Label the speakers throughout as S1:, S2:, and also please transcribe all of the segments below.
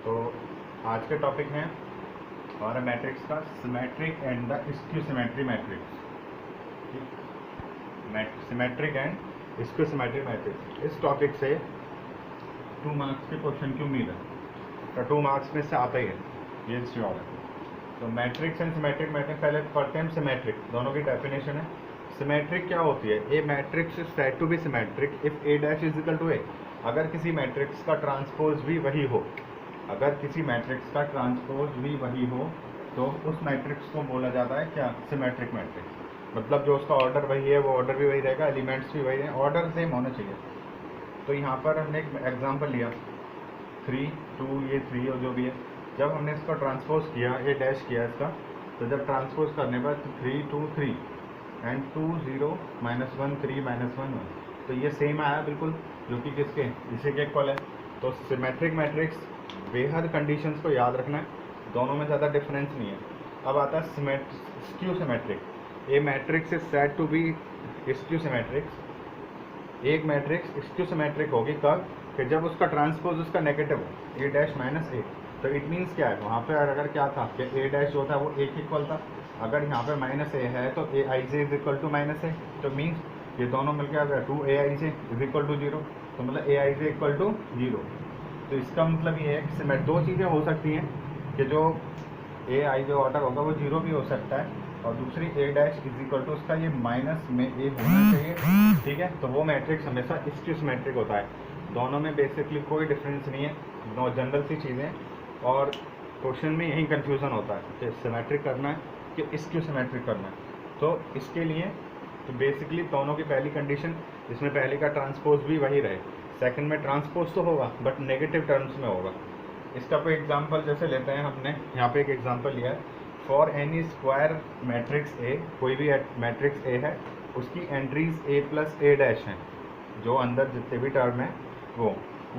S1: तो आज के टॉपिक हैं हमारा मैट्रिक्स का symmetric and the skew symmetry matrix. Symmetric and skew symmetry matrix, इस टॉपिक से 2 मार्क्स के क्वेश्चन की उम्मीद है। तो 2 मार्क्स में से आता ही है, ये श्योर है। तो मैट्रिक्स एंड सिमेट्रिक मैट्रिक्स पहले पढ़ते हैं। सिमेट्रिक दोनों की डेफिनेशन है। सिमेट्रिक क्या होती है? A matrix is said to be symmetric if A dash is equal to A. अगर किसी मैट्रिक्स का ट्रांसपोज भी वही हो, अगर किसी मैट्रिक्स का ट्रांसपोज भी वही हो तो उस मैट्रिक्स को बोला जाता है क्या? Symmetric matrix. मतलब जो उसका ऑर्डर वही है वो ऑर्डर भी वही रहेगा, एलिमेंट्स भी वही है, ऑर्डर सेम होना चाहिए। तो यहाँ पर हमने एक एग्जांपल लिया 3 2, ये 3 और जो भी है, जब हमने इसका ट्रांसपोज किया, ये डैश किया इसका, तो जब ट्रांसपोज करने पर 3 2 3 एंड 2 0 -1 3 -1 1, तो ये सेम आया बिल्कुल, जो कि किसके, इसी के इक्वल है। तो सिमेट्रिक मैट्रिक्स बेहद कंडीशंस को याद रखना है, दोनों में ज़्यादा डिफरेंस नहीं है। अब आता है skew symmetric. A matrix is said to be skew symmetrics. एक मैट्रिक्स स्क्यू सिमेट्रिक होगी कब? कि जब उसका ट्रांसपोज उसका नेगेटिव हो, ए डैश माइनस ए। तो इट मीन्स क्या है, वहाँ पे अगर क्या था कि ए डैश जो था वो ए के इक्वल था, अगर यहाँ पे माइनस ए है तो ए आई जे इज इक्वल टू माइनस ए। तो मीन्स ये दोनों मिलकर आ गया 2 ए आई जे इज इक्वल टू 0। तो मतलब ए आई जे इक्वल टू 0। तो इसका मतलब ये है कि दो चीज़ें हो सकती हैं कि जो ए आई जो ऑर्डर होगा वो 0 भी हो सकता है, और दूसरी ए डैश इज इक्वल टू उसका ये माइनस में ए होना चाहिए, ठीक है। तो वो मैट्रिक्स हमेशा स्क्यू सिमेट्रिक होता है। दोनों में बेसिकली कोई डिफरेंस नहीं है, दो जनरल सी चीज़ें, और क्वेश्चन में यही कन्फ्यूज़न होता है कि सिमेट्रिक करना है कि स्क्यू सिमेट्रिक करना है। तो इसके लिए तो बेसिकली दोनों की पहली कंडीशन, इसमें पहले का ट्रांसपोज भी वही रहे, सेकंड में ट्रांसपोज तो होगा बट नेगेटिव टर्म्स में होगा। इसका कोई एग्जांपल जैसे लेते हैं, हमने यहाँ पे एक एग्जांपल लिया है, for N E square matrix A, कोई भी मैट्रिक्स ए है, उसकी entries A plus A dash हैं, जो अंदर जितने भी टर्म है वो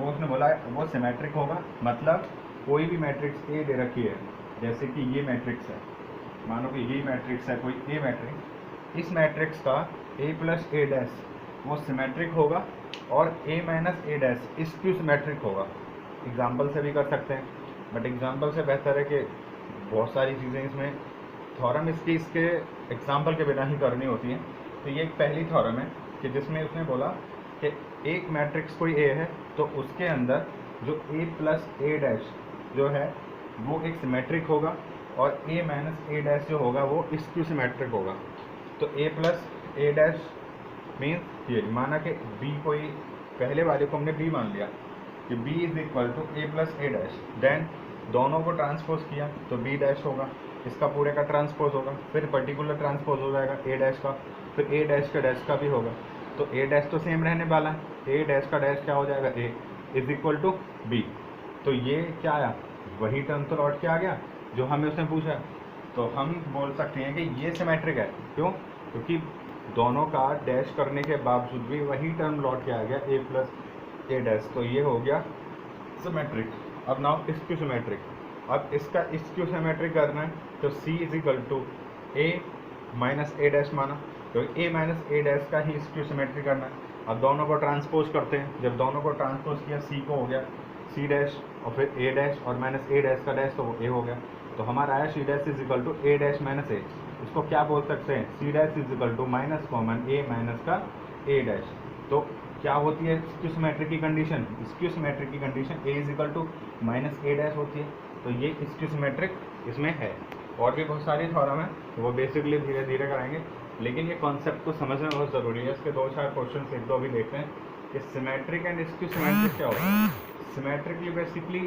S1: उसने बोला है वो सिमेट्रिक होगा। मतलब कोई भी मैट्रिक्स ए दे रखी है, जैसे कि ये मैट्रिक्स है, मानो कि ये मैट्रिक्स है कोई ए मैट्रिक्स, इस मैट्रिक्स का ए प्लस ए डैश वो सिमेट्रिक होगा, और ए minus A dash skew symmetric होगा। एग्जाम्पल से भी कर सकते हैं, बट एग्जाम्पल से बेहतर है कि बहुत सारी चीज़ें इसमें थ्योरम इसके एग्जाम्पल के बिना ही करनी होती हैं। तो ये एक पहली थ्योरम है कि जिसमें उसने बोला कि एक मैट्रिक्स कोई ए है तो उसके अंदर जो ए प्लस ए डैश जो है वो एक सिमेट्रिक होगा, और ए माइनस ए डैश जो होगा वो स्क्यू सिमेट्रिक होगा। तो ए प्लस ए डैश मीन्स ये माना कि बी, कोई पहले वाले को हमने बी मान लिया कि B is equal to A plus A dash, then दोनों को ट्रांसपोज किया तो बी डैश होगा, इसका पूरे का ट्रांसपोज होगा, फिर पर्टिकुलर ट्रांसपोज हो जाएगा ए डैश का, फिर ए डैश का डैश का भी होगा। तो ए डैश तो सेम रहने वाला है, ए डैश का डैश क्या हो जाएगा, ए इज इक्वल टू बी। तो ये क्या आया, वही टर्म तो लौट के आ गया जो हमें उसने पूछा। तो हम बोल सकते हैं कि ये सिमेट्रिक है। क्यों? क्योंकि दोनों का डैश करने के बावजूद भी वही टर्म लौट के आ गया, ए प्लस ए डैश। तो ये हो गया सिमेट्रिक। अब नाउ स्क्यू सिमेट्रिक। अब इसका स्क्यू सिमेट्रिक करना है तो C is equal to A minus A dash माना, तो ए माइनस ए डैश का ही स्क्यू सिमेट्रिक करना है। अब दोनों को ट्रांसपोज करते हैं, जब दोनों को ट्रांसपोज किया सी को हो गया सी डैश, और फिर ए डैश और माइनस ए डैश का डैश, तो वो ए हो गया। तो हमारा आया C dash is equal to A dash minus A. इसको क्या बोल सकते हैं, C dash is equal to minus common A minus का ए डैश। तो क्या होती है स्क्यू सिमेट्रिक की कंडीशन? स्क्यू सिमेट्रिक की condition A is equal to minus A dash होती है। तो ये स्क्यू सिमेट्रिक इसमें है। और भी बहुत सारी थ्योरम है, वो बेसिकली धीरे धीरे कराएंगे, लेकिन ये कॉन्सेप्ट को समझना बहुत ज़रूरी है। इसके 2-4 क्वेश्चन एक दो भी देखते हैं कि सिमेट्रिक एंड स्क्यू सिमेट्रिक क्या होता है। सिमेट्रिकली बेसिकली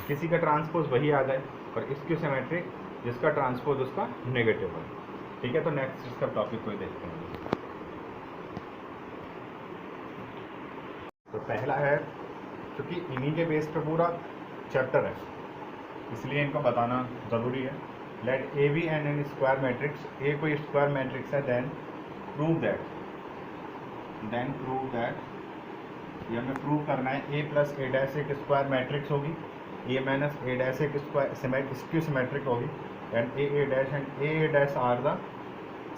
S1: किसी का ट्रांसपोज वही आ जाए, और स्क्यू सिमेट्रिक जिसका ट्रांसपोज उसका नेगेटिव है। ठीक है, तो नेक्स्ट इसका टॉपिक कोई देखते हैं। तो पहला है, क्योंकि इन्हीं के बेस पे पूरा चैप्टर है इसलिए इनको बताना ज़रूरी है। Let A be an square matrix, A कोई स्क्वायर मैट्रिक्स है, देन प्रूव दैट ये हमें प्रूव करना है ए प्लस ए डैश एक स्क्वायर मैट्रिक्स होगी, ए माइनस ए डैश एक स्क्वायर स्क्यू सिमेट्रिक होगी, and A dash and A dash are the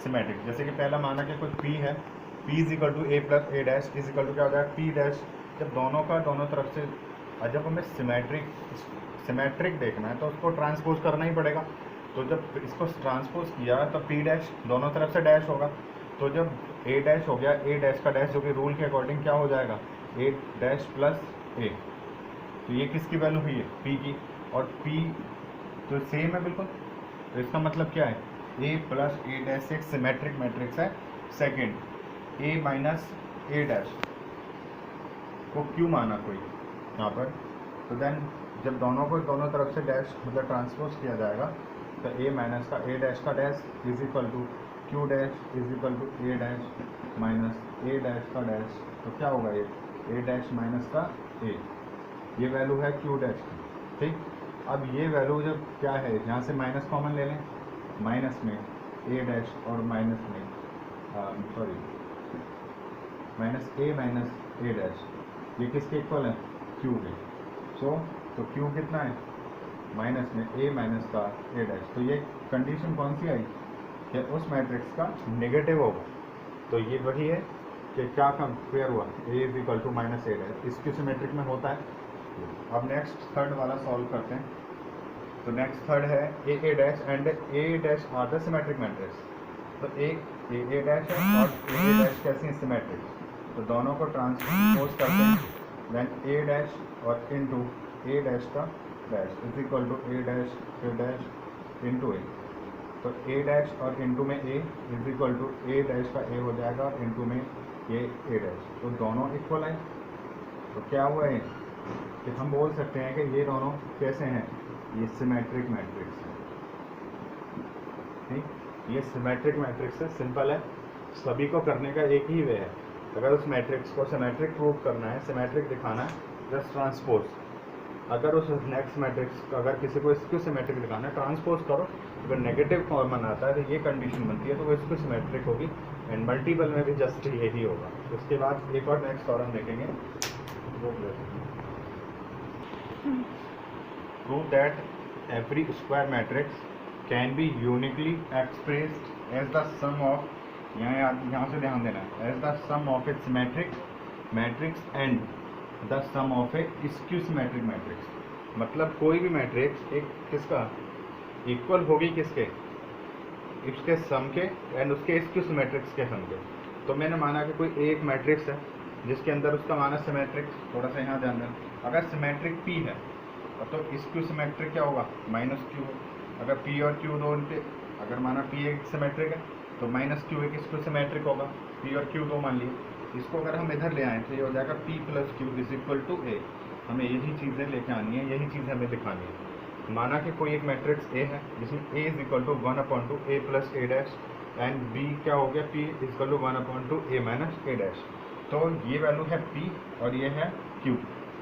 S1: symmetric. जैसे कि पहला माना कि कोई पी है, P is equal to A plus A dash is equal to क्या हो जाएगा, पी डैश। जब दोनों का दोनों तरफ से और जब हमें सिमेट्रिक देखना है तो उसको ट्रांसपोज करना ही पड़ेगा। तो जब इसको ट्रांसपोज किया तो पी डैश दोनों तरफ से डैश होगा। तो जब ए डैश हो गया, ए डैश का डैश जो कि रूल के अकॉर्डिंग क्या हो जाएगा, ए डैश प्लस ए। तो ये किसकी वैल्यू हुई है, पी की। और पी तो सेम है बिल्कुल, तो इसका मतलब क्या है, ए प्लस ए डैश एक सिमेट्रिक मैट्रिक्स है। Second, A minus A dash को क्यों माना कोई यहाँ पर, तो देन जब दोनों तरफ से डैश मतलब ट्रांसपोज किया जाएगा तो ए माइनस का ए डैश का dash is equal to Q dash is equal to A dash minus A dash का डैश। तो क्या होगा, ये ए डैश माइनस का ए, ये वैल्यू है क्यू डैश की। ठीक, अब ये वैल्यू जब क्या है, यहाँ से माइनस कॉमन ले लें, माइनस में ए डैश और माइनस में माइनस ए डैश, ये किसके इक्वल है, क्यू के। तो क्यू कितना है, माइनस में ए माइनस का ए डैश। तो ये कंडीशन कौन सी आई कि उस मैट्रिक्स का नेगेटिव होगा। तो ये वही है कि क्या कंपेयर हुआ, A is equal to minus A dash, इसकी सिमेट्रिक में होता है। अब नेक्स्ट थर्ड वाला सॉल्व करते हैं। तो नेक्स्ट थर्ड है A dash and A dash are the symmetric matrix. तो एक ए डैश है और ए डैश कैसी सिमेट्रिक, तो दोनों को ट्रांसपोज करते हैं, देन ए डैश और इनटू ए डैश का dash is equal to A dash into A. तो ए डैश और इनटू में A is equal to A dash का ए हो जाएगा, इनटू में ये ए डैश। तो दोनों इक्वल है। तो क्या हुआ है कि हम बोल सकते हैं कि ये दोनों कैसे हैं, ये सिमेट्रिक मैट्रिक्स है। ठीक, ये सिमेट्रिक मैट्रिक्स है, सिंपल है, सभी को करने का एक ही वे है। अगर उस मैट्रिक्स को सिमेट्रिक प्रूव करना है, सिमेट्रिक दिखाना है, जस्ट ट्रांसपोज। अगर उस नेक्स्ट मैट्रिक्स अगर किसी को इसको सिमेट्रिक दिखाना है, ट्रांसपोज करो। अगर नेगेटिव कॉमन आता है तो ये कंडीशन बनती है, तो वो इसको सिमेट्रिक होगी। एंड मल्टीपल में भी जस्ट यही होगा। उसके बाद एक और नेक्स्ट फॉर्म देखेंगे, वो prove that every square matrix can be uniquely expressed as the sum of, यहाँ से ध्यान देना है, as the sum of its matrix and the sum of a skew symmetric matrix. मतलब कोई भी मैट्रिक्स एक किसका इक्वल होगी, किसके, इसके सम के एंड उसके स्क्यू सिमेट्रिक्स के सम के। तो मैंने माना कि कोई एक मैट्रिक्स है जिसके अंदर उसका माना सिमेट्रिक, थोड़ा सा यहाँ ध्यान देना, अगर सिमेट्रिक पी है तो स्क्यू सिमेट्रिक क्या होगा, माइनस क्यू। अगर पी और क्यू दो उनके, अगर माना पी एक सिमेट्रिक है तो माइनस क्यू एक स्क्यू सिमेट्रिक होगा। पी और क्यू दो मान लिए, इसको अगर हम इधर ले आए तो ये हो जाएगा P plus Q is equal to A. हमें यही चीज़ें लेके आनी है, यही चीज़ हमें दिखानी है। माना कि कोई एक मैट्रिक्स ए है जिसमें A is equal to 1/2 A plus A dash and B क्या हो गया, P is equal to 1/2 A minus A dash. तो ये वैल्यू है पी और ये है क्यू।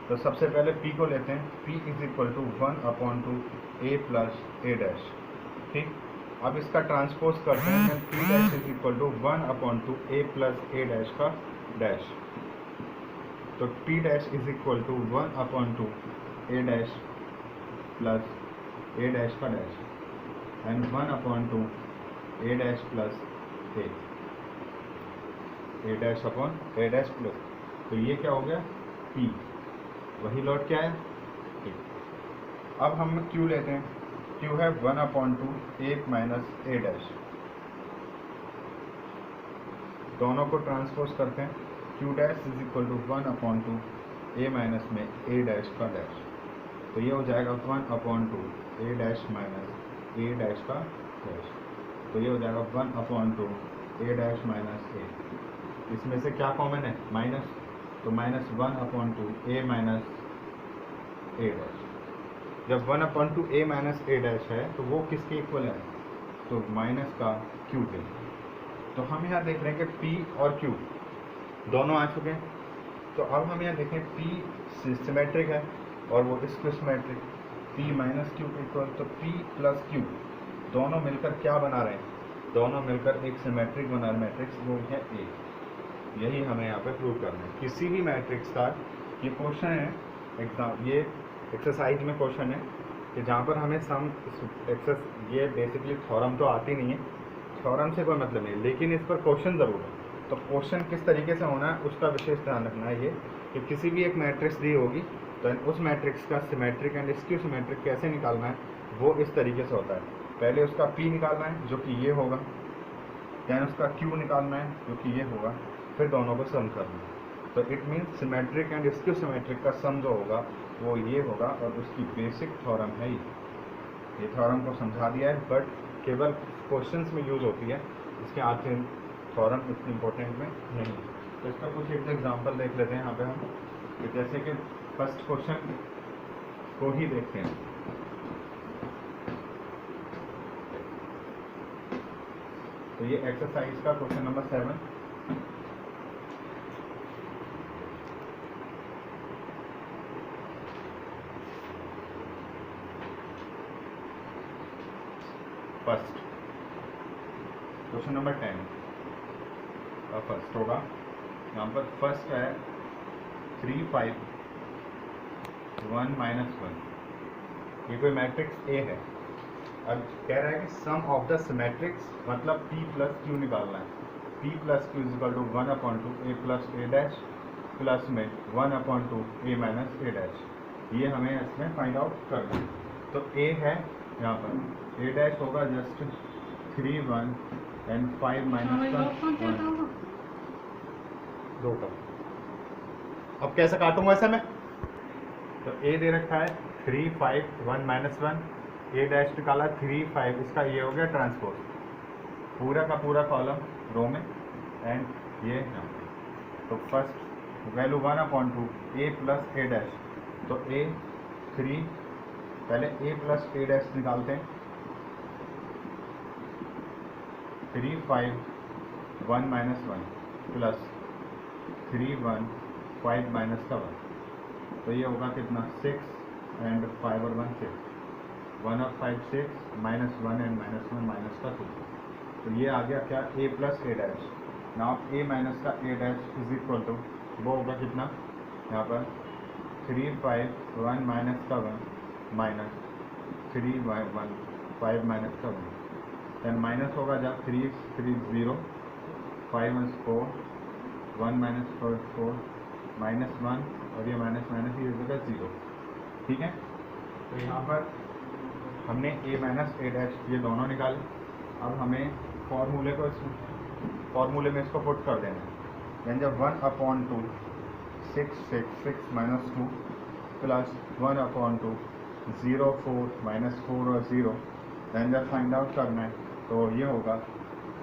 S1: तो सबसे पहले पी को लेते हैं, P is equal to 1/2 A plus A dash. ठीक, अब इसका ट्रांसपोज करते हैं, P dash is equal to 1/2 A plus A dash का डैश। तो P dash is equal to 1/2 A dash plus A dash का dash and 1/2 A dash plus A dash upon A dash plus. तो ये क्या हो गया, P, वही लौट क्या है, ठीक। अब हम क्यू लेते हैं, क्यू है 1/2 ए माइनस ए डैश। दोनों को ट्रांसपोज करते हैं, Q dash is equal to 1/2 A minus में ए डैश का डैश। तो ये हो जाएगा 1/2 A dash minus A dash का डैश। तो ये हो जाएगा 1/2 ए डैश माइनस ए। इसमें से क्या कॉमन है, माइनस, तो minus 1/2 A minus A dash. जब 1/2 ए माइनस ए डैश है तो वो किसके इक्वल है, तो माइनस का क्यू के। तो हम यहाँ देख रहे हैं कि P और Q दोनों आ चुके हैं। तो अब हम यहाँ देखें P सिमेट्रिक है और वो इसको symmetric, P minus Q equal, तो P प्लस Q दोनों मिलकर क्या बना रहे हैं, दोनों मिलकर एक सिमेट्रिक बना रहे मैट्रिक्स, वो है A। यही हमें यहाँ पे प्रूव करना है। किसी भी मैट्रिक्स का ये क्वेश्चन है एग्जाम, ये एक्सरसाइज में क्वेश्चन है कि जहाँ पर हमें सम ये बेसिकली थ्योरम तो आती नहीं है, थ्योरम से कोई मतलब नहीं, लेकिन इस पर क्वेश्चन ज़रूर है। तो क्वेश्चन किस तरीके से होना है उसका विशेष ध्यान रखना है ये कि किसी भी एक मैट्रिक्स दी होगी देन उस मैट्रिक्स का सिमेट्रिक एंड स्क्यू सिमेट्रिक कैसे निकालना है, वो इस तरीके से होता है। पहले उसका P निकालना है जो कि ये होगा, देन उसका Q निकालना है जो कि ये होगा, फिर दोनों को सम करना है। तो it means symmetric and skew symmetric का सम जो होगा वो ये होगा, और उसकी बेसिक थ्योरम है ये थ्योरम को समझा दिया है, बट केवल क्वेश्चंस में यूज़ होती है, इसके आगे थ्योरम इतनी इंपॉर्टेंट में नहीं है। तो इसका कुछ एक एग्जांपल देख लेते हैं यहाँ पे हम, तो जैसे कि फर्स्ट क्वेश्चन को ही देखते हैं। तो ये एक्सरसाइज का question number 7। First question number 10 का फर्स्ट होगा, यहाँ पर फर्स्ट है 3 5 1 -1। ये कोई मैट्रिक्स ए है। अब कह रहा है कि सम ऑफ द सिमेट्रिक्स, मतलब P प्लस Q निकालना है। P plus Q is equal to 1/2 A plus A dash plus में 1/2 A माइनस A डैश, ये हमें इसमें फाइंड आउट करना है। तो A है यहाँ पर, A डैश होगा जस्ट 3 1 एंड 5 माइनस का 2 का। अब कैसे काटूंगा ऐसे में, तो A दे रखा है 3 5 1 -1, A डैश निकाला 3 5, इसका ये हो गया ट्रांसपोज, पूरा का पूरा कॉलम रो में, एंड ये यहाँ। तो first value 1/2 A plus A dash, तो A 3, पहले A प्लस A डैश निकालते हैं, 3 5 1 -1 प्लस 3 1 5 माइनस का 1, तो ये होगा कितना 6 एंड 5 और 1 6, 1 और 5 6 -1 एंड -1 माइनस का 2, तो ये आ गया क्या A plus A dash. Now A minus का A dash is equal to, वो होगा कितना यहाँ पर 3 5 1 माइनस का 1 माइनस 3 1 5 माइनस का 1, देन माइनस होगा जब 3 3 0, 5 4 1 माइनस 4 -1, और ये माइनस माइनस ये होगा 0। ठीक है, तो यहाँ पर हमने A माइनस A डैश ये दोनों निकाले। अब हमें फॉर्मूले में इसको पुट कर देना है। यानी जब 1/2 6 6 6 माइनस 2 प्लस 1/2 0 4 माइनस 4 और 0, दैन जब फाइंड आउट करना है तो ये होगा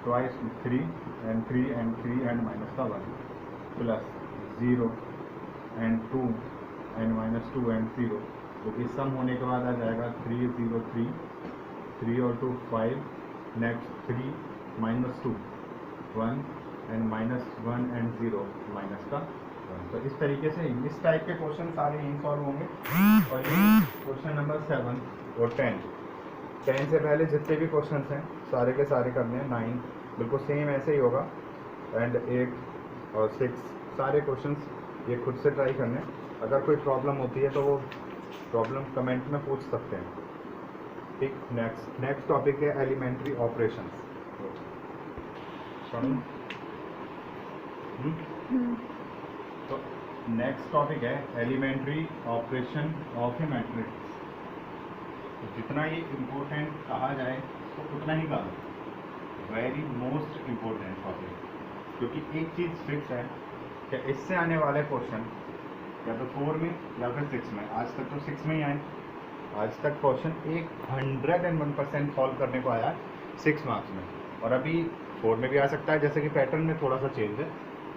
S1: twice 3 and 3 and 3 and minus का 1 plus 0 and 2 and minus 2 and 0, तो इस सम होने के बाद आ जाएगा 3 0 3 3 और 2 5, नेक्स्ट 3 -2 1 एंड -1 एंड 0 माइनस का 1। तो इस तरीके से इस टाइप के क्वेश्चन सारे यही सॉल्व होंगे। और ये क्वेश्चन नंबर 7 और 10 से पहले जितने भी क्वेश्चन हैं सारे के सारे करने हैं। 9 बिल्कुल सेम ऐसे ही होगा, एंड 8 और 6 सारे क्वेश्चंस ये खुद से ट्राई करने हैं। अगर कोई प्रॉब्लम होती है तो वो प्रॉब्लम कमेंट में पूछ सकते हैं। ठीक, नेक्स्ट टॉपिक है एलिमेंट्री ऑपरेशंस। तो नेक्स्ट टॉपिक है elementary operation of a matrix. जितना ये इम्पोर्टेंट कहा जाए तो उतना ही कहा, वेरी मोस्ट इम्पोर्टेंट टॉपिक, क्योंकि एक चीज़ फिक्स है कि इससे आने वाले क्वेश्चन या तो 4 में या फिर 6 में, आज तक तो 6 में ही आए। आज तक क्वेश्चन 101% सॉल्व करने को आया 6 मार्क्स में, और अभी 4 में भी आ सकता है, जैसे कि पैटर्न में थोड़ा सा चेंज है।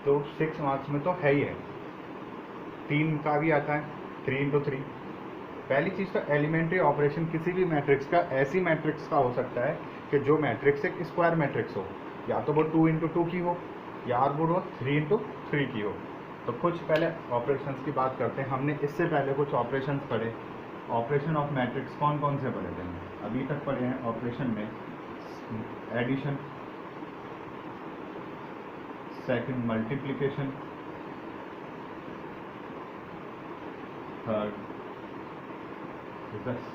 S1: तो 6 मार्क्स में तो है ही है। 3 का भी आता है, 3 × 3। पहली चीज़ तो एलिमेंट्री ऑपरेशन किसी भी मैट्रिक्स का ऐसी मैट्रिक्स का हो सकता है कि जो मैट्रिक्स एक स्क्वायर मैट्रिक्स हो, या तो वो 2 × 2 की हो, या वो 3 × 3 की हो। तो कुछ पहले ऑपरेशंस की बात करते हैं। हमने इससे पहले कुछ ऑपरेशंस पढ़े। ऑपरेशन ऑफ मैट्रिक्स कौन कौन से पढ़े थे? अभी तक पढ़े हैं ऑपरेशन में addition, second multiplication, third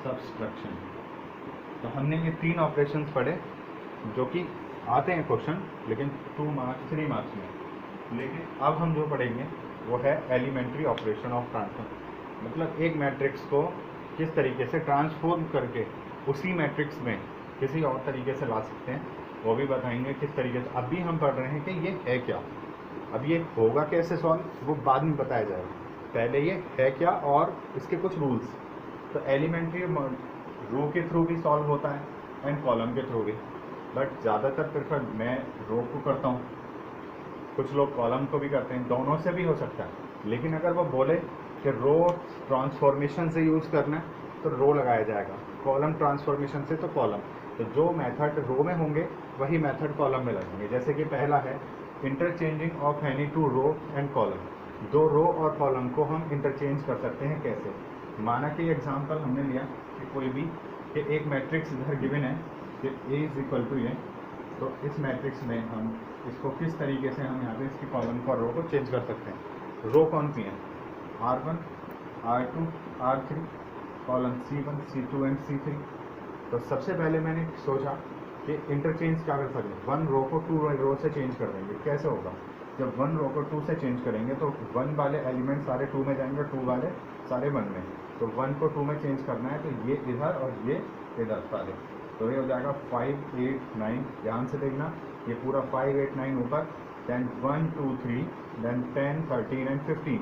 S1: subtraction. तो हमने ये 3 ऑपरेशंस पढ़े जो कि आते हैं क्वेश्चन, लेकिन 2 मार्क्स 3 मार्क्स में। लेकिन अब हम जो पढ़ेंगे वो है एलिमेंट्री ऑपरेशन ऑफ ट्रांसफर। मतलब एक मैट्रिक्स को किस तरीके से ट्रांसफॉर्म करके उसी मैट्रिक्स में किसी और तरीके से ला सकते हैं, वो भी बताएंगे किस तरीके से। अभी हम पढ़ रहे हैं कि ये है क्या, अब ये होगा कैसे सॉल्व वो बाद में बताया जाएगा, पहले ये है क्या और इसके कुछ रूल्स। तो एलिमेंट्री रो के थ्रू भी सॉल्व होता है एंड कॉलम के थ्रू भी, बट ज़्यादातर प्रेफर मैं रो को करता हूँ, कुछ लोग कॉलम को भी करते हैं, दोनों से भी हो सकता है। लेकिन अगर वो बोले कि रो ट्रांसफॉर्मेशन से यूज़ करना है तो रो लगाया जाएगा, कॉलम ट्रांसफॉर्मेशन से तो कॉलम। तो जो मेथड रो में होंगे वही मेथड कॉलम में लगेंगे। जैसे कि पहला है interchanging of any two row and column, दो रो और कॉलम को हम इंटरचेंज कर सकते हैं। कैसे? माना कि एग्जांपल हमने लिया कि कोई भी कि एक मैट्रिक्स इधर गिवन है कि ए इज इक्वल टू ए, तो इस मैट्रिक्स में हम इसको किस तरीके से हम यहाँ पे इसकी कॉलम और रो को चेंज कर सकते हैं। रो कौन सी है? R1, R2, R3, column C1, C2 and C3। तो सबसे पहले मैंने सोचा कि इंटरचेंज क्या कर सकते हैं, वन रो को टू रो से चेंज कर देंगे। कैसे होगा? जब वन रो को टू से चेंज करेंगे तो वन वाले एलिमेंट सारे टू में जाएंगे, टू वाले सारे वन में। तो वन को टू में चेंज करना है तो ये इधर और ये इधर सारे, तो ये हो जाएगा 5, 8, 9। ध्यान से देखना, ये पूरा 5, 8, 9 ऊपर, देन 1, 2, 3, देन 10, 13 एंड 15।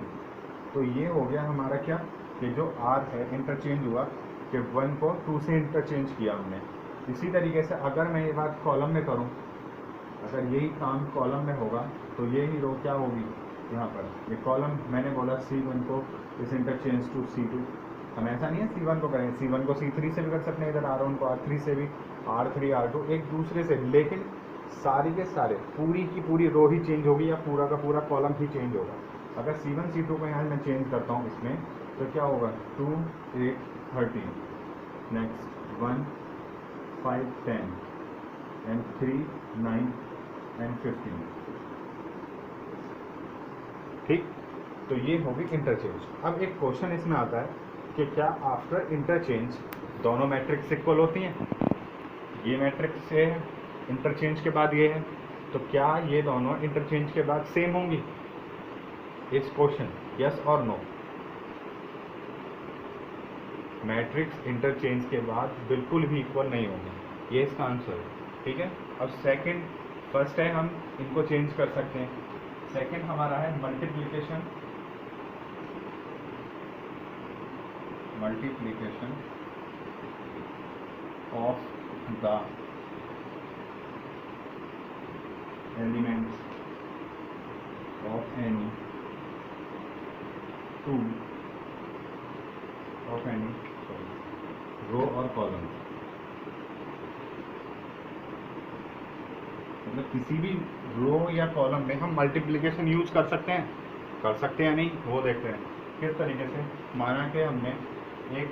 S1: तो ये हो गया हमारा क्या कि जो R है इंटरचेंज हुआ कि 1 को 2 से इंटरचेंज किया हमने। इसी तरीके से अगर मैं ये बात कॉलम में करूँ, अगर यही काम कॉलम में होगा तो ये ही रो क्या होगी यहाँ पर, ये कॉलम मैंने बोला C1 को इस इंटरचेंज टू C2। हम ऐसा नहीं है C1 को करेंगे, C1 को C3 से भी कर सकते हैं, इधर R1 को R3 से भी, R3, R2 एक दूसरे से, लेकिन सारी के सारे पूरी की पूरी रो ही चेंज होगी या पूरा का पूरा कॉलम ही चेंज होगा। अगर C1, C2 को यहाँ मैं चेंज करता हूँ इसमें, तो क्या होगा 2, 8, 13, नेक्स्ट 1, 5, 10 एंड 3, 9 एंड 15। ठीक, तो ये होगी इंटरचेंज। अब एक क्वेश्चन इसमें आता है कि क्या आफ्टर इंटरचेंज दोनों मैट्रिक्स इक्वल होती हैं? ये मैट्रिक्स से है, इंटरचेंज के बाद ये है, तो क्या ये दोनों इंटरचेंज के बाद सेम होंगी? इस क्वेश्चन यस और नो। मैट्रिक्स इंटरचेंज के बाद बिल्कुल भी इक्वल नहीं होंगे, ये इसका आंसर है। ठीक है, अब सेकंड, फर्स्ट है हम इनको चेंज कर सकते हैं, सेकंड हमारा है multiplication of the elements of any two of any row और कॉलम। मतलब किसी भी रो या कॉलम में हम मल्टीप्लिकेशन यूज कर सकते हैं या नहीं, वो देखते हैं किस तरीके से। माना कि हमने एक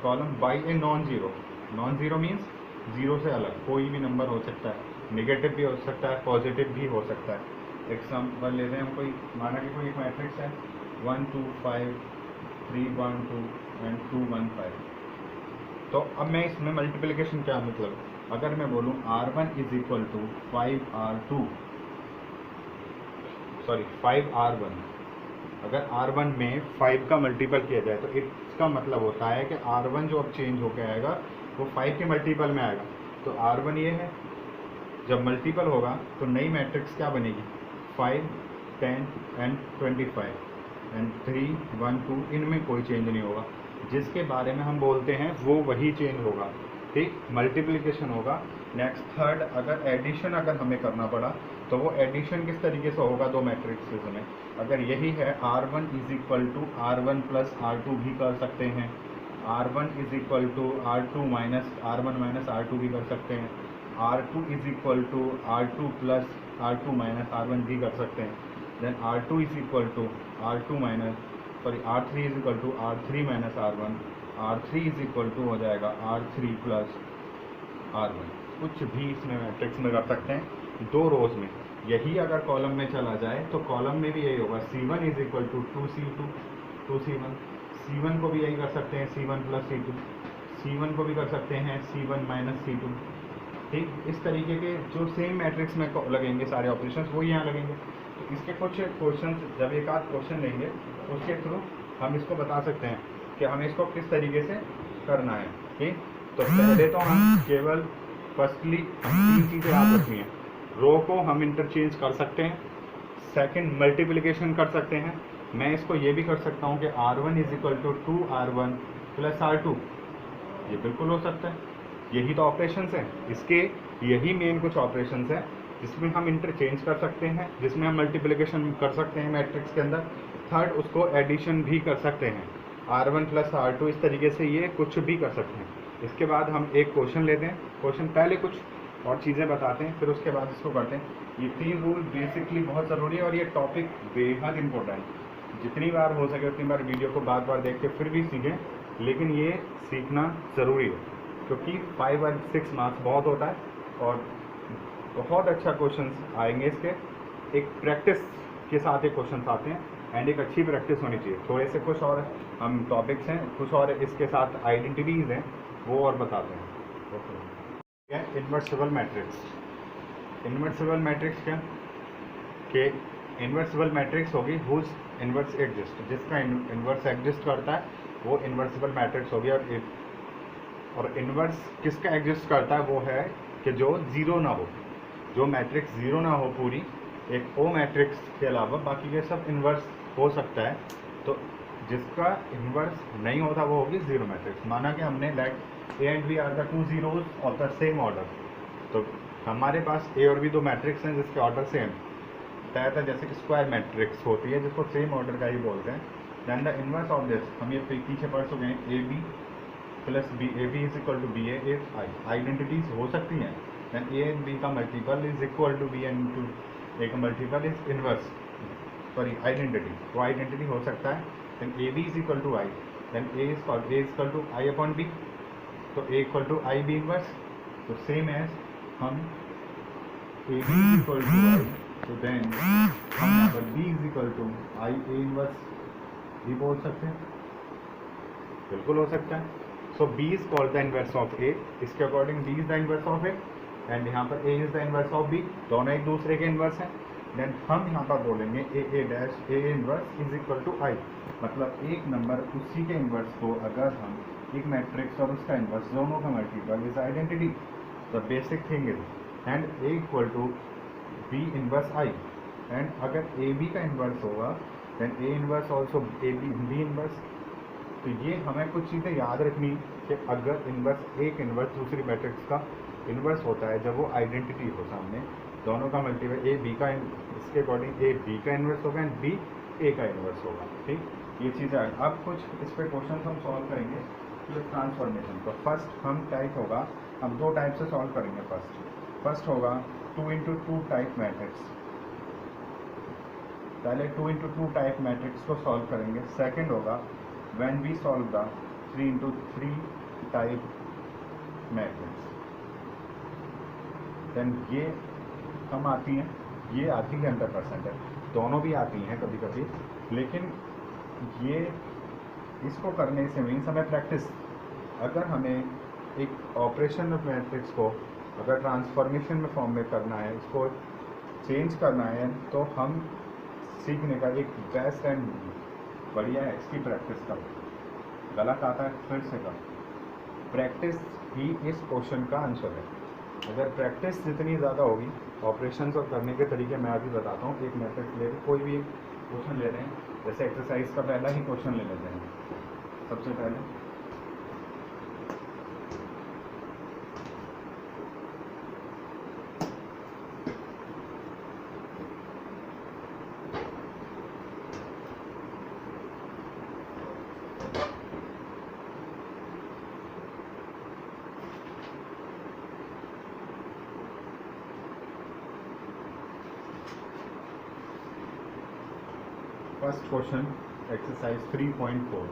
S1: column by a non zero means zero से अलग कोई भी नंबर हो सकता है, नेगेटिव भी हो सकता है, पॉजिटिव भी हो सकता है। एग्जाम्पल लेते हैं हम, कोई माना कि कोई एक मैट्रिक्स है 1, 2, 5, 3, 1, 2 एंड 2, 1, 5। तो अब मैं इसमें मल्टीप्लिकेशन क्या मतलब, अगर मैं बोलूँ R1 is equal to 5R2, sorry 5R1, अगर R1 में 5 का मल्टीपल किया जाए तो इसका मतलब होता है कि R1 जो अब चेंज होकर आएगा वो 5 के मल्टीपल में आएगा। तो R1 ये है, जब मल्टीपल होगा तो नई मैट्रिक्स क्या बनेगी 5, 10 एंड 25 एंड 3, 1, 2, इनमें कोई चेंज नहीं होगा। जिसके बारे में हम बोलते हैं वो वही चेंज होगा। ठीक, मल्टीप्लिकेशन होगा। नेक्स्ट थर्ड, अगर एडिशन अगर हमें करना पड़ा तो वो एडिशन किस तरीके से होगा दो मैट्रिक्सेस में। अगर यही है R1 is equal to R1 plus R2 भी कर सकते हैं, R1 is equal to R2 minus R1 minus R2 भी कर सकते हैं, R2 is equal to R2 plus R2 minus R1 भी कर सकते हैं। Then R2 is equal to R2 minus R3 is equal to R3 minus R1, R3 is equal to हो जाएगा R3 प्लस R1। कुछ भी इसमें मैट्रिक्स में कर सकते हैं दो रोज में। यही अगर कॉलम में चला जाए तो कॉलम में भी यही होगा, C1 is equal to 2C2, 2C1, C1 को भी यही कर सकते हैं C1 प्लस C2, C1 को भी कर सकते हैं C1 माइनस C2। ठीक, इस तरीके के जो सेम मैट्रिक्स में लगेंगे सारे ऑपरेशंस वो यहाँ लगेंगे। तो इसके कुछ क्वेश्चन, जब एक आध क्वेश्चन लेंगे उसके थ्रू हम इसको बता सकते हैं कि हमें इसको किस तरीके से करना है। ठीक, तो पहले तो हम केवल फर्स्टली 3 चीज़ें याद रखनी है। रो को हम इंटरचेंज कर सकते हैं, सेकंड मल्टीप्लिकेशन कर सकते हैं। मैं इसको ये भी कर सकता हूँ कि R1 is equal to 2R1 plus R2, ये बिल्कुल हो सकता है। यही तो ऑपरेशंस हैं इसके, यही मेन कुछ ऑपरेशंस हैं जिसमें हम इंटरचेंज कर सकते हैं, जिसमें हम मल्टीप्लिकेशन कर सकते हैं मैट्रिक्स के अंदर। थर्ड, उसको एडिशन भी कर सकते हैं, R1 प्लस R2, इस तरीके से ये कुछ भी कर सकते हैं। इसके बाद हम एक क्वेश्चन लेते हैं, क्वेश्चन पहले कुछ और चीज़ें बताते हैं, फिर उसके बाद इसको करते हैं। ये 3 रूल बेसिकली बहुत ज़रूरी है और ये टॉपिक बेहद इंपॉर्टेंट। जितनी बार हो सके उतनी बार वीडियो को बार बार देख के फिर भी सीखें, लेकिन ये सीखना ज़रूरी है क्योंकि 5 और 6 मार्क्स बहुत होता है और बहुत अच्छा क्वेश्चन आएंगे इसके। एक प्रैक्टिस के साथ एक क्वेश्चन आते हैं एंड एक अच्छी प्रैक्टिस होनी चाहिए। थोड़े से कुछ और हम टॉपिक्स हैं, कुछ और इसके साथ आइडेंटिटीज़ हैं, वो और बताते हैं। इन्वर्सिबल मैट्रिक्स। इन्वर्सिबल मैट्रिक्स क्या कि इन्वर्सिबल मैट्रिक्स होगी हुज इन्वर्स एग्जिस्ट, जिसका इन्वर्स एग्जिस्ट करता है वो इन्वर्सिबल मैट्रिक्स होगी। और इन्वर्स किसका एग्जिस्ट करता है वो है कि जो ज़ीरो ना हो, जो मैट्रिक्स ज़ीरो ना हो पूरी, एक ओ मैट्रिक्स के अलावा बाकी के सब इन्वर्स हो सकता है। तो जिसका इन्वर्स नहीं होता वो होगी ज़ीरो मैट्रिक्स। माना कि हमने that A and B are the 2 zeros of the same order, तो हमारे पास ए और बी 2 मैट्रिक्स हैं जिसके ऑर्डर सेम है, जैसे स्क्वायर मैट्रिक्स होती है जिसको सेम ऑर्डर का ही बोलते हैं। Then the inverse of this हम ये पीछे पढ़ चुके हैं, A B plus B, A B is equal to B A I. Identities हो सकती हैं, दैन ए एंड बी का multiple is equal to B and to A का multiple is inverse, sorry identity, वो आइडेंटिटी हो सकता है। Then A B is equal to I, then A equal to I upon B, तो ए equal to I B inverse. तो same as हम A B is equal to I, तो then हम यहाँ पर B is equal to I A inverse भी बोल सकते हैं, बिल्कुल हो सकता है। So B is called the inverse of A, इसके according B is the inverse of A and यहाँ पर A is the inverse of B, दोनों एक दूसरे के इन्वर्स हैं। देन हम यहाँ पर बोलेंगे A dash A inverse is equal to I, मतलब एक नंबर उसी के इन्वर्स को अगर हम एक मैट्रिक्स और उसका इन्वर्स दोनों का multiple is identity, the basic thing is and A equal to B inverse I. And अगर ए बी का इन्वर्स होगा then A inverse also A B inverse. तो ये हमें कुछ चीज़ें याद रखनी कि अगर इन्वर्स एक इन्वर्स दूसरी मैट्रिक्स का इन्वर्स होता है जब वो आइडेंटिटी हो सामने, दोनों का मल्टीपल ए बी का, इसके अकॉर्डिंग ए बी का इन्वर्स होगा एंड बी ए का इन्वर्स होगा। ठीक, ये चीज़ें अब कुछ इस पर क्वेश्चन हम सॉल्व करेंगे ट्रांसफॉर्मेशन। तो फर्स्ट हम टाइप होगा, हम 2 टाइप से सॉल्व करेंगे। फर्स्ट होगा 2 into 2 टाइप मैट्रिक्स, पहले 2 into 2 टाइप मैट्रिक्स को सॉल्व करेंगे। सेकंड होगा when we solve the 3 into 3 type matrix. Then ये हम आती हैं, ये आती है 100%, दोनों भी आती हैं कभी कभी, लेकिन ये इसको करने से मीन्स हमें प्रैक्टिस, अगर हमें एक ऑपरेशन ऑफ मैट्रिक्स को अगर ट्रांसफॉर्मेशन में फॉर्म में करना है, इसको चेंज करना है, तो हम सीखने का एक बेस्ट एंड बढ़िया है इसकी प्रैक्टिस करो। गलत आता है फिर से करो, प्रैक्टिस ही इस क्वेश्चन का आंसर है। अगर प्रैक्टिस जितनी ज़्यादा होगी, ऑपरेशंस और करने के तरीके मैं अभी बताता हूँ। एक मैट्रिक्स ले, कोई भी क्वेश्चन ले रहे हैं, जैसे एक्सरसाइज का पहला ही क्वेश्चन ले लेते हैं। सबसे पहले first question exercise 3.4,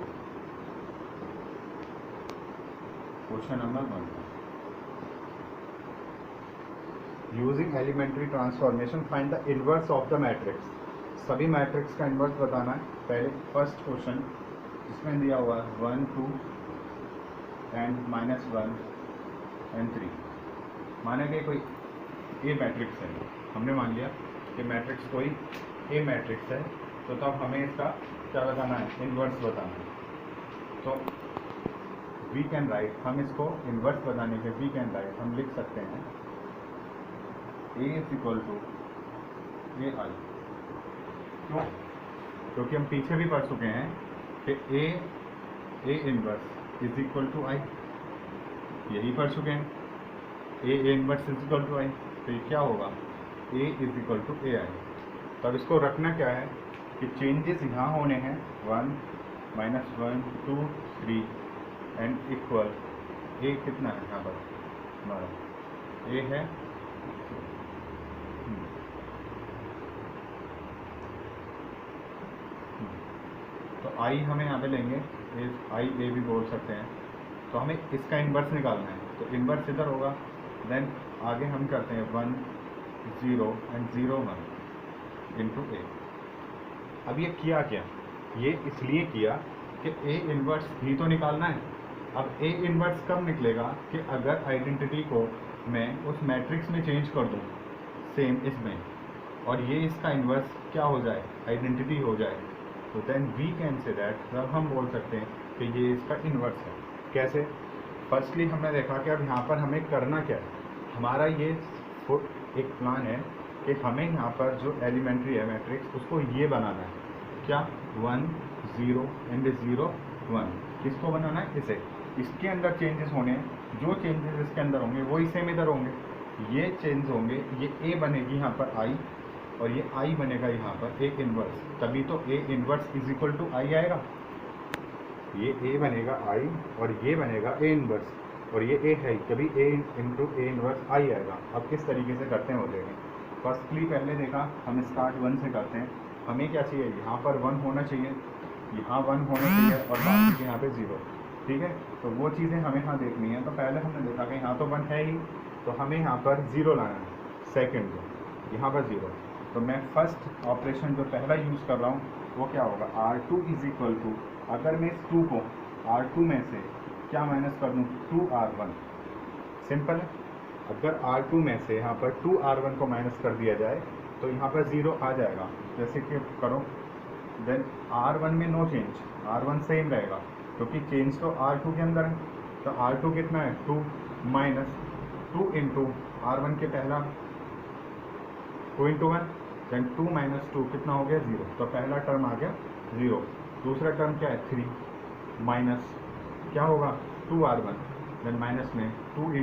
S1: question number 1, using elementary transformation find the inverse of the matrix. सभी मैट्रिक्स का इनवर्स बताना है। पहले फर्स्ट क्वेश्चन जिसमें दिया हुआ है 1 2 एंड -1 एंड 3। माना कि कोई ए मैट्रिक्स है, हमने मान लिया कि मैट्रिक्स कोई ए मैट्रिक्स है, तो तब हमें इसका क्या बताना है, इन्वर्स बताना है। तो वी कैन राइट, हम इसको इन्वर्स बताने के वी कैन राइट हम लिख सकते हैं ए इज इक्वल टू ए आई। क्यों? क्योंकि हम पीछे भी पढ़ चुके हैं कि ए इन्वर्स इज इक्वल टू आई, यही पढ़ चुके हैं, ए inverse is equal to I. तो ये क्या होगा, ए इज इक्वल टू ए आई। तो अब इसको रखना क्या है कि चेंजेस यहाँ होने हैं 1 -1 2 3 एंड इक्वल ए कितना है यहाँ पर हमारा, ए है तो आई हमें यहाँ पे लेंगे, आई ए भी बोल सकते हैं। तो हमें इसका इन्वर्स निकालना है, तो इन्वर्स इधर होगा, देन आगे हम करते हैं 1 0 एंड 0 1 इंटू ए। अब ये किया क्या, ये इसलिए किया कि ए इन्वर्स भी तो निकालना है। अब ए इन्वर्स कब निकलेगा कि अगर आइडेंटिटी को मैं उस मैट्रिक्स में चेंज कर दूँ सेम इसमें, और ये इसका इन्वर्स क्या हो जाए, आइडेंटिटी हो जाए, तो then we can say that, तब हम बोल सकते हैं कि ये इसका इन्वर्स है। कैसे? फर्स्टली हमने देखा कि अब यहाँ पर हमें करना क्या है, हमारा ये एक प्लान है कि हमें यहाँ पर जो एलिमेंट्री है मैट्रिक्स उसको ये बनाना है, क्या 1 0 एंड 0 1, किसको बनाना है, इसे। इसके अंदर चेंजेस होने हैं, जो चेंजेस इसके अंदर होंगे वही सेम इधर होंगे, ये चेंज होंगे, ये ए बनेगी यहाँ पर आई, और ये आई बनेगा यहाँ पर ए इन्वर्स, तभी तो ए इन्वर्स इज इक्वल टू आई आएगा। ये ए बनेगा आई और ये बनेगा ए इन्वर्स, और ये ए है तभी ए इंटू ए इन्वर्स आई आएगा। अब किस तरीके से करते हैं वो देखें। फर्स्टली पहले देखा हम स्टार्ट 1 से करते हैं, हमें क्या चाहिए, यहाँ पर 1 होना चाहिए, यहाँ 1 होना चाहिए और बाकी यहाँ पे 0, ठीक है। तो वो चीज़ें हमें यहाँ देखनी है। तो पहले हमने देखा कि यहाँ तो 1 है ही, तो हमें यहाँ पर 0 लाना है, सेकेंड को यहाँ पर 0। तो मैं फर्स्ट ऑपरेशन जो पहला यूज़ कर रहा हूँ वो क्या होगा, R2 इज इक्वल टू, अगर मैं इस 2 को R2 में से क्या माइनस कर दूँ, 2R1। सिंपल है, अगर R2 में से यहाँ पर 2R1 को माइनस कर दिया जाए तो यहाँ पर 0 आ जाएगा, जैसे कि करो। देन R1 में नो चेंज, R1 सेम रहेगा क्योंकि चेंज तो R2 के अंदर है। तो R2 कितना है, 2 माइनस 2 इंटू R1 के पहला 2 इंटू 1, देन 2 माइनस 2 कितना हो गया, 0। तो पहला टर्म आ गया 0, दूसरा टर्म क्या है 3 माइनस क्या होगा 2R1, देन माइनस में 2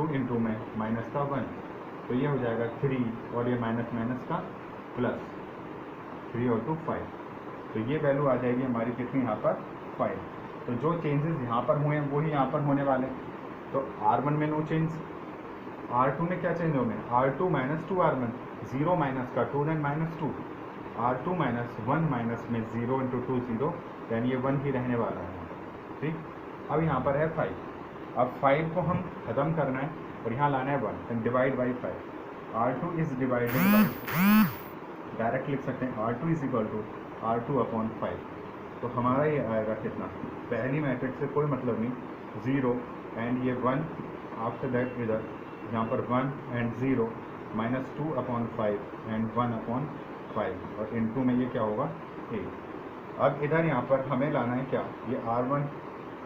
S1: इंटू में माइनस का 1, तो ये हो जाएगा 3 और ये माइनस माइनस का प्लस, 3 और 2 5। तो ये वैल्यू आ जाएगी हमारी कितनी यहाँ पर 5। तो जो चेंजेस यहाँ पर हुए हैं वही यहाँ पर होने वाले। तो R1 में नो चेंज, R2 में क्या चेंज होंगे, R2 माइनस 2R1, 0 माइनस का 2 then minus 2, R2 minus 1 minus में 0 इंटू 2 0, यानी ये 1 ही रहने वाला है, ठीक। अब यहाँ पर है 5, अब 5 को हम ख़त्म करना है और यहाँ लाना है 1, and divide by 5। R2 is divided by, direct लिख सकते हैं R2 is equal to R2 upon 5। तो हमारा ये आएगा कितना, पहली मैट्रिक्स से कोई मतलब नहीं, 0 एंड ये 1, आफ्टर दैट इधर यहाँ पर 1 and 0 minus 2 upon 5 and 1 upon 5, और इनटू में ये क्या होगा 8। अब इधर यहाँ पर हमें लाना है क्या, ये R1,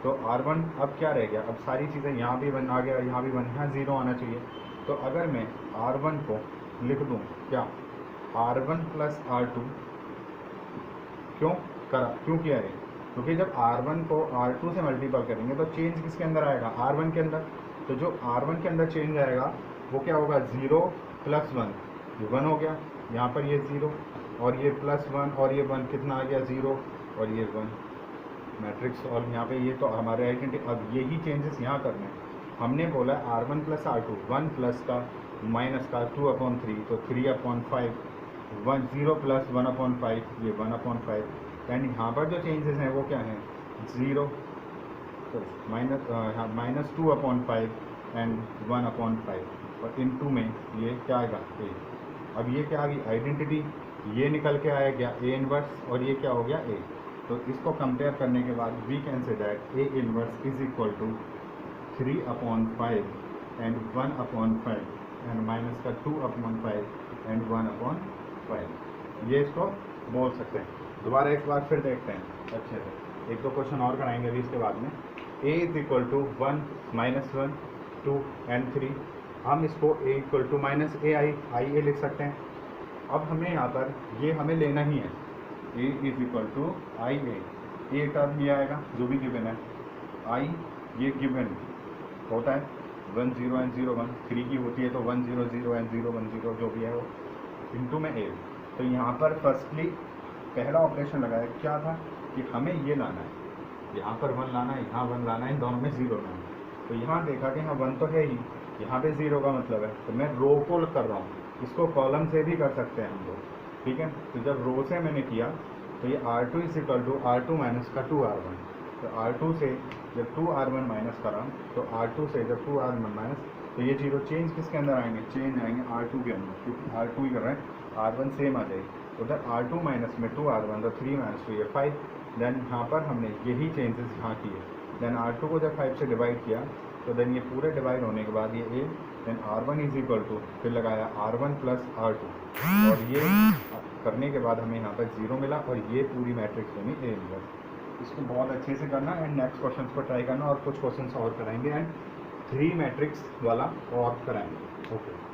S1: तो R1 अब क्या रह गया, अब सारी चीज़ें यहाँ भी 1 आ गया, यहाँ भी 1, यहाँ 0 आना चाहिए। तो अगर मैं R1 को लिख दूँ क्या, R1 प्लस R2, क्यों किया है, क्योंकि जब R1 को R2 से मल्टीपल करेंगे तो चेंज किसके अंदर आएगा, R1 के अंदर। तो जो R1 के अंदर चेंज आएगा वो क्या होगा, 0 प्लस 1, ये 1 हो गया, यहाँ पर ये 0 और ये प्लस 1 और ये 1, कितना आ गया 0 और ये 1, मैट्रिक्स। और यहाँ पे ये तो हमारे आइडेंटिटी। अब यही चेंजेस यहाँ करने हैं। हमने बोला R1 प्लस R2, 1 प्लस का माइनस का 2 अपॉन 3, तो 3 अपॉन 5, 1 0 प्लस 1 अपॉन 5, ये 1 अपॉन 5। एंड यहाँ पर जो चेंजेस हैं वो क्या हैं, 0 तो माइनस 2 अपॉन 5 एंड 1 अपॉन 5, और इन 2 में ये क्या आएगा ए। अब ये क्या आ गई आइडेंटिटी, ये निकल के आया गया ए इनवर्स, और ये क्या हो गया ए। तो इसको कंपेयर करने के बाद we can say that A inverse is equal to 3 upon 5 and 1 upon 5 and minus का 2 अपॉन 5 एंड 1 अपॉन 5, ये इसको बोल सकते हैं। दोबारा एक बार फिर देखते हैं अच्छे से, एक दो क्वेश्चन और कराएंगे अभी इसके बाद में। a is equal to 1 -1 2 and 3, हम इसको a equal to minus A I लिख सकते हैं। अब हमें यहाँ पर ये हमें लेना ही है, a is equal to I A term ये आएगा जो भी गिवन है, i ये गिवन होता है 1 0 and 0 1, 3 की होती है तो 1 0 0 and 0 1 0 जो भी है वो इंटू में a। तो यहाँ पर फर्स्टली पहला ऑपरेशन लगाया क्या था कि हमें ये लाना है, यहाँ पर 1 लाना है, यहाँ 1 लाना है, इन दोनों में 0 लाना है। तो यहाँ देखा कि हाँ 1 तो है ही, यहाँ पे 0 का मतलब है, तो मैं रो को कर रहा हूँ, इसको कॉलम से भी कर सकते हैं हम लोग, ठीक है। तो जब रो से मैंने किया तो ये R2 is equal to R2 minus का 2R1, तो R2 से जब 2R1 माइनस करा तो R2 से जब 2R1 माइनस, तो ये 0 चेंज किसके अंदर आएंगे, चेंज आएंगे R2 के अंदर, क्योंकि R2 ही कर रहे हैं, R1 सेम आ जाएगी। उधर R2 माइनस में 2R1 तो 3 माइनस 2 ये 5, देन यहाँ पर हमने यही चेंजेस यहाँ किए। देन R2 को जब 5 से डिवाइड किया तो देन ये पूरे डिवाइड होने के बाद ये a, then R1 is equal to फिर लगाया R1 प्लस R2, और ये करने के बाद हमें यहाँ पर 0 मिला और ये पूरी मैट्रिक्स बनी a इनवर्स। इसको बहुत अच्छे से करना एंड नेक्स्ट क्वेश्चन को ट्राई करना और कुछ क्वेश्चन और कराएंगे एंड 3 मैट्रिक्स वाला और कराएंगे। ओके।